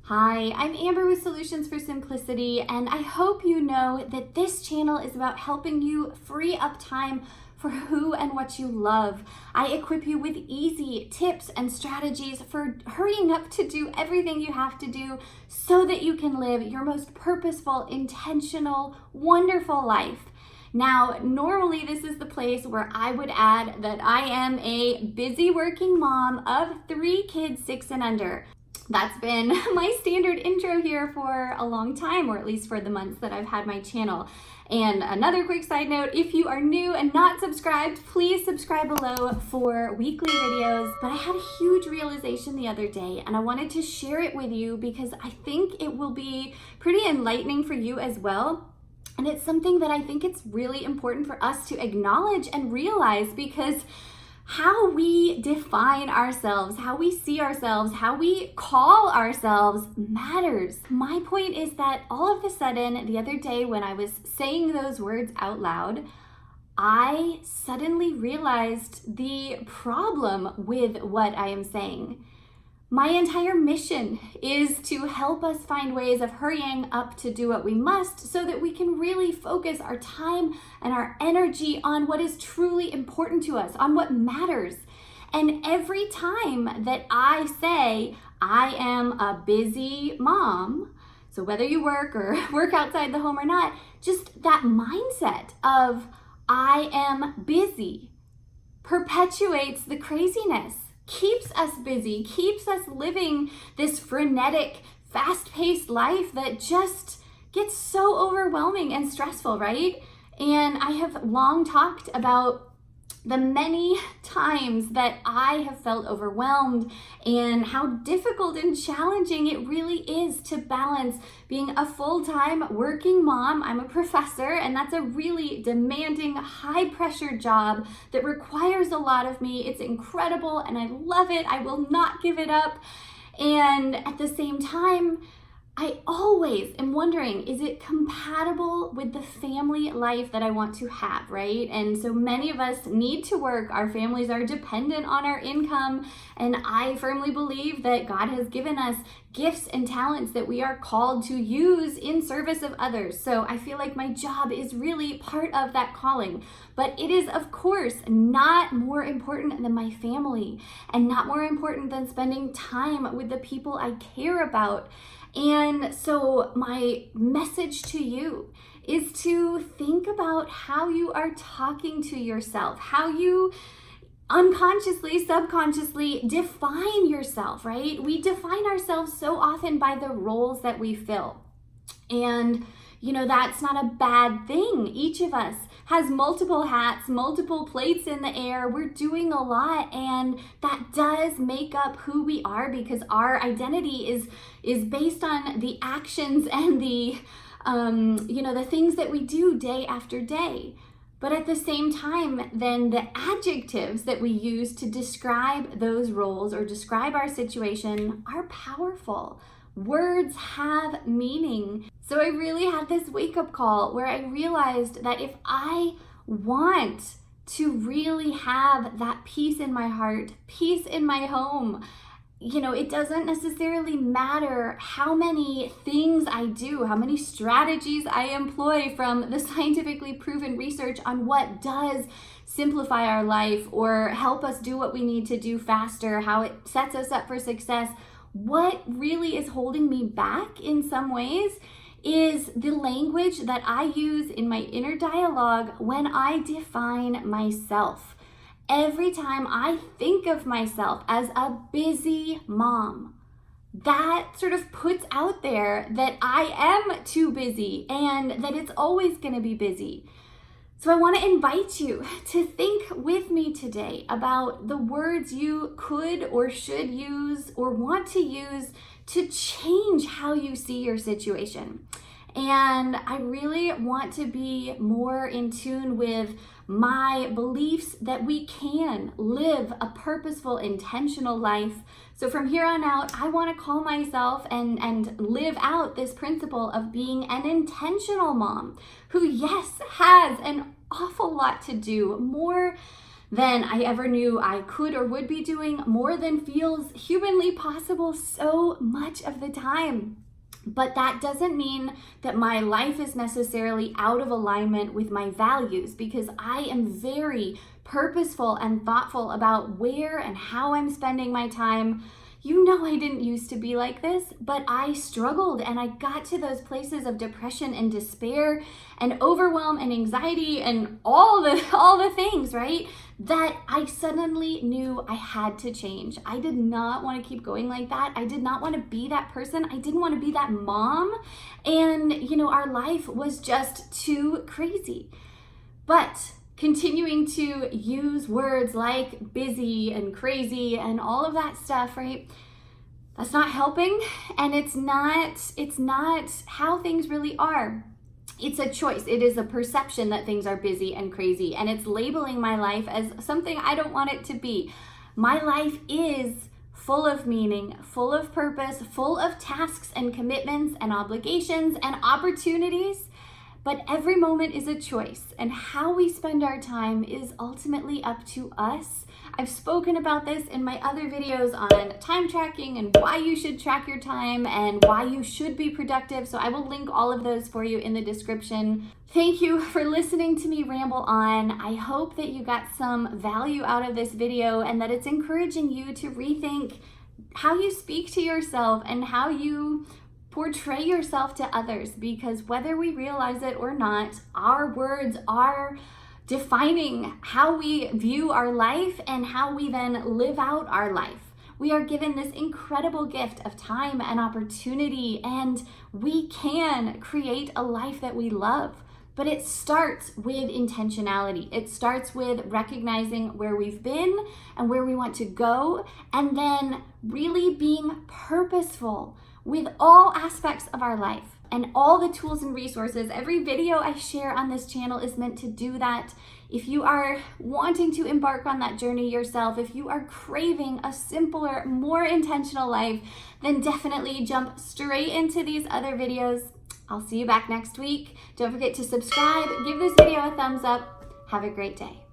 Hi, I'm Amber with Solutions for Simplicity, and I hope you know that this channel is about helping you free up time for who and what you love. I equip you with easy tips and strategies for hurrying up to do everything you have to do so that you can live your most purposeful, intentional, wonderful life. Now, normally this is the place where I would add that I am a busy working mom of 3 kids 6 and under. That's been my standard intro here for a long time, or at least for the months that I've had my channel. And another quick side note, if you are new and not subscribed, please subscribe below for weekly videos. But I had a huge realization the other day, and I wanted to share it with you because I think it will be pretty enlightening for you as well. And it's something that I think it's really important for us to acknowledge and realize, because how we define ourselves, how we see ourselves, how we call ourselves matters. My point is that all of a sudden, the other day when I was saying those words out loud, I suddenly realized the problem with what I am saying. My entire mission is to help us find ways of hurrying up to do what we must so that we can really focus our time and our energy on what is truly important to us, on what matters. And every time that I say, I am a busy mom, so whether you work or work outside the home or not, just that mindset of I am busy perpetuates the craziness. Keeps us busy, keeps us living this frenetic, fast-paced life that just gets so overwhelming and stressful, right? And I have long talked about the many times that I have felt overwhelmed and how difficult and challenging it really is to balance being a full-time working mom. I'm a professor, and that's a really demanding, high-pressure job that requires a lot of me. It's incredible, and I love it. I will not give it up. And at the same time, I always am wondering, is it compatible with the family life that I want to have, right? And so many of us need to work. Our families are dependent on our income. And I firmly believe that God has given us gifts and talents that we are called to use in service of others. So I feel like my job is really part of that calling. But it is, of course, not more important than my family, and not more important than spending time with the people I care about. And so my message to you is to think about how you are talking to yourself, how you unconsciously, subconsciously define yourself, right? We define ourselves so often by the roles that we fill. And that's not a bad thing. Each of us has multiple hats, multiple plates in the air. We're doing a lot, and that does make up who we are, because our identity is based on the actions and the the things that we do day after day. But at the same time, then the adjectives that we use to describe those roles or describe our situation are powerful. Words have meaning. So I really had this wake-up call where I realized that if I want to really have that peace in my heart, peace in my home, it doesn't necessarily matter how many things I do, how many strategies I employ from the scientifically proven research on what does simplify our life or help us do what we need to do faster, how it sets us up for success. What really is holding me back in some ways is the language that I use in my inner dialogue when I define myself. Every time I think of myself as a busy mom, that sort of puts out there that I am too busy and that it's always going to be busy. So I want to invite you to think with me today about the words you could or should use or want to use to change how you see your situation. And I really want to be more in tune with my beliefs that we can live a purposeful, intentional life. So from here on out, I want to call myself and live out this principle of being an intentional mom who, yes, has an awful lot to do, more than I ever knew I could or would be doing, more than feels humanly possible so much of the time. But that doesn't mean that my life is necessarily out of alignment with my values, because I am very purposeful and thoughtful about where and how I'm spending my time. You know, I didn't used to be like this, but I struggled and I got to those places of depression and despair and overwhelm and anxiety and all the things, right? That I suddenly knew I had to change. I did not want to keep going like that. I did not want to be that person. I didn't want to be that mom. And, our life was just too crazy. But continuing to use words like busy and crazy and all of that stuff, right? That's not helping, and it's not how things really are. It's a choice. It is a perception that things are busy and crazy, and it's labeling my life as something I don't want it to be. My life is full of meaning, full of purpose, full of tasks and commitments and obligations and opportunities. But every moment is a choice, and how we spend our time is ultimately up to us. I've spoken about this in my other videos on time tracking and why you should track your time and why you should be productive. So I will link all of those for you in the description. Thank you for listening to me ramble on. I hope that you got some value out of this video and that it's encouraging you to rethink how you speak to yourself and how you portray yourself to others, because whether we realize it or not, our words are defining how we view our life and how we then live out our life. We are given this incredible gift of time and opportunity, and we can create a life that we love. But it starts with intentionality. It starts with recognizing where we've been and where we want to go, and then really being purposeful with all aspects of our life and all the tools and resources. Every video I share on this channel is meant to do that. If you are wanting to embark on that journey yourself, if you are craving a simpler, more intentional life, then definitely jump straight into these other videos. I'll see you back next week. Don't forget to subscribe, give this video a thumbs up. Have a great day.